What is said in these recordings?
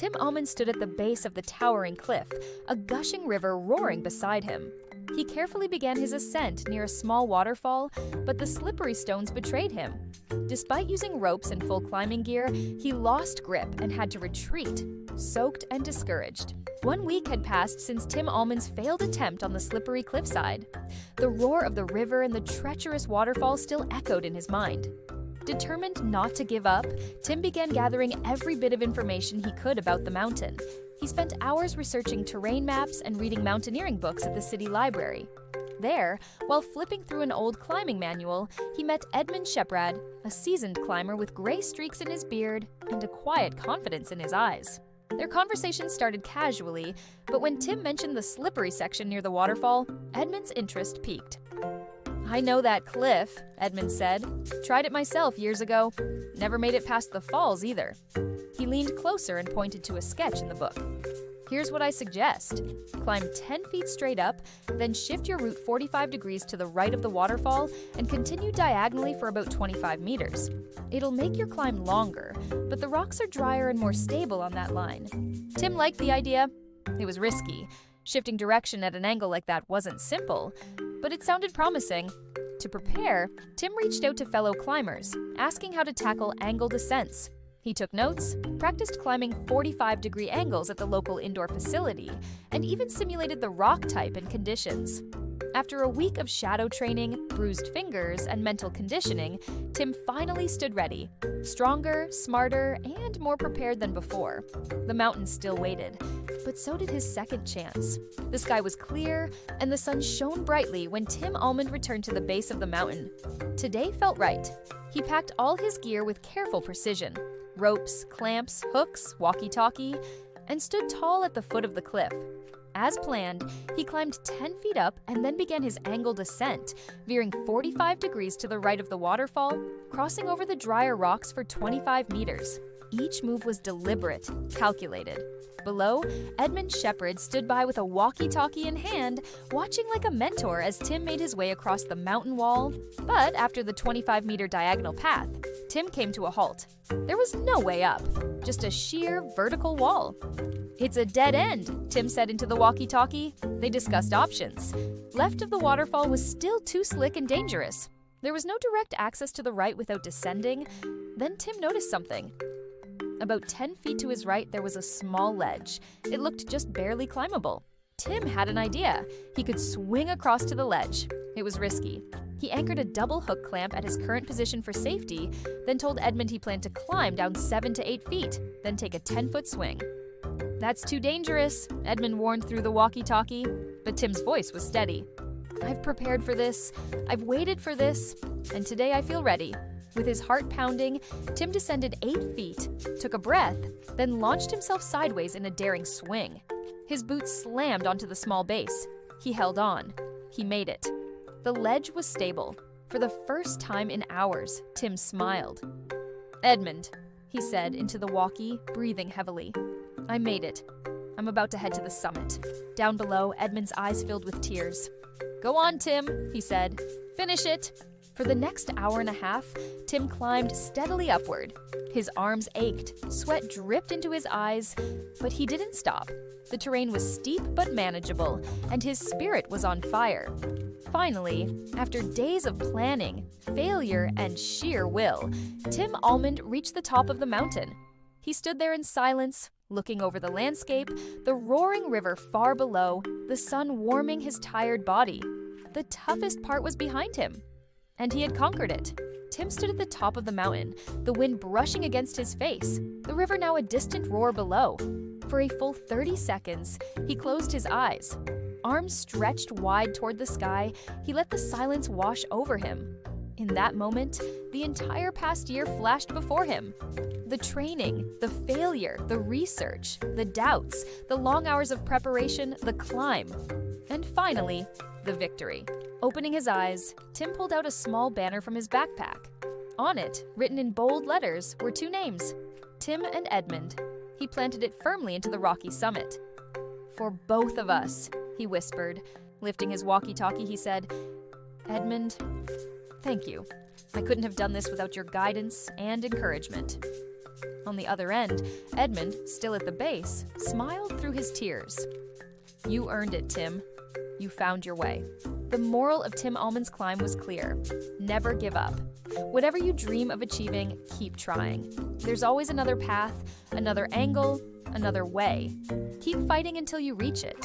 Tim Almond stood at the base of the towering cliff, a gushing river roaring beside him. He carefully began his ascent near a small waterfall, but the slippery stones betrayed him. Despite using ropes and full climbing gear, he lost grip and had to retreat, soaked and discouraged. 1 week had passed since Tim Almond's failed attempt on the slippery cliffside. The roar of the river and the treacherous waterfall still echoed in his mind. Determined not to give up, Tim began gathering every bit of information he could about the mountain. He spent hours researching terrain maps and reading mountaineering books at the city library. There, while flipping through an old climbing manual, he met Edmand Sheprad, a seasoned climber with gray streaks in his beard and a quiet confidence in his eyes. Their conversation started casually, but when Tim mentioned the slippery section near the waterfall, Edmund's interest piqued. "I know that cliff," Edmund said. "Tried it myself years ago. Never made it past the falls either." He leaned closer and pointed to a sketch in the book. "Here's what I suggest. Climb 10 feet straight up, then shift your route 45 degrees to the right of the waterfall and continue diagonally for about 25 meters. It'll make your climb longer, but the rocks are drier and more stable on that line." Tim liked the idea. It was risky. Shifting direction at an angle like that wasn't simple, but it sounded promising. To prepare, Tim reached out to fellow climbers, asking how to tackle angle descents. He took notes, practiced climbing 45-degree angles at the local indoor facility, and even simulated the rock type and conditions. After a week of shadow training, bruised fingers, and mental conditioning, Tim finally stood ready, stronger, smarter, and more prepared than before. The mountain still waited, but so did his second chance. The sky was clear, and the sun shone brightly when Tim Almond returned to the base of the mountain. Today felt right. He packed all his gear with careful precision: ropes, clamps, hooks, walkie-talkie, and stood tall at the foot of the cliff. As planned, he climbed 10 feet up and then began his angled ascent, veering 45 degrees to the right of the waterfall, crossing over the drier rocks for 25 meters. Each move was deliberate, calculated. Below, Edmand Sheprad stood by with a walkie-talkie in hand, watching like a mentor as Tim made his way across the mountain wall. But after the 25-meter diagonal path, Tim came to a halt. There was no way up, just a sheer vertical wall. "It's a dead end," Tim said into the walkie-talkie. They discussed options. Left of the waterfall was still too slick and dangerous. There was no direct access to the right without descending. Then Tim noticed something. About 10 feet to his right, there was a small ledge. It looked just barely climbable. Tim had an idea. He could swing across to the ledge. It was risky. He anchored a double hook clamp at his current position for safety, then told Edmund he planned to climb down 7 to 8 feet, then take a 10-foot swing. "That's too dangerous," Edmund warned through the walkie-talkie, but Tim's voice was steady. "I've prepared for this. I've waited for this, and today I feel ready." With his heart pounding, Tim descended 8 feet, took a breath, then launched himself sideways in a daring swing. His boots slammed onto the small base. He held on. He made it. The ledge was stable. For the first time in hours, Tim smiled. "Edmund," he said into the walkie, breathing heavily. "I made it. I'm about to head to the summit." Down below, Edmund's eyes filled with tears. "Go on, Tim," he said. "Finish it." For the next hour and a half, Tim climbed steadily upward. His arms ached, sweat dripped into his eyes, but he didn't stop. The terrain was steep but manageable, and his spirit was on fire. Finally, after days of planning, failure, and sheer will, Tim Almond reached the top of the mountain. He stood there in silence, looking over the landscape, the roaring river far below, the sun warming his tired body. The toughest part was behind him. And he had conquered it. Tim stood at the top of the mountain, the wind brushing against his face, the river now a distant roar below. For a full 30 seconds, he closed his eyes. Arms stretched wide toward the sky, he let the silence wash over him. In that moment, the entire past year flashed before him. The training, the failure, the research, the doubts, the long hours of preparation, the climb. And finally, the victory. Opening his eyes, Tim pulled out a small banner from his backpack. On it, written in bold letters, were 2 names, Tim and Edmund. He planted it firmly into the rocky summit. "For both of us," he whispered. Lifting his walkie-talkie, he said, "Edmund, thank you. I couldn't have done this without your guidance and encouragement." On the other end, Edmund, still at the base, smiled through his tears. You earned it, Tim. You found your way. The moral of Tim Almond's climb was clear. Never give up. Whatever you dream of achieving, keep trying. There's always another path, another angle, another way. Keep fighting until you reach it.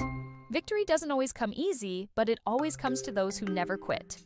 Victory doesn't always come easy, but it always comes to those who never quit.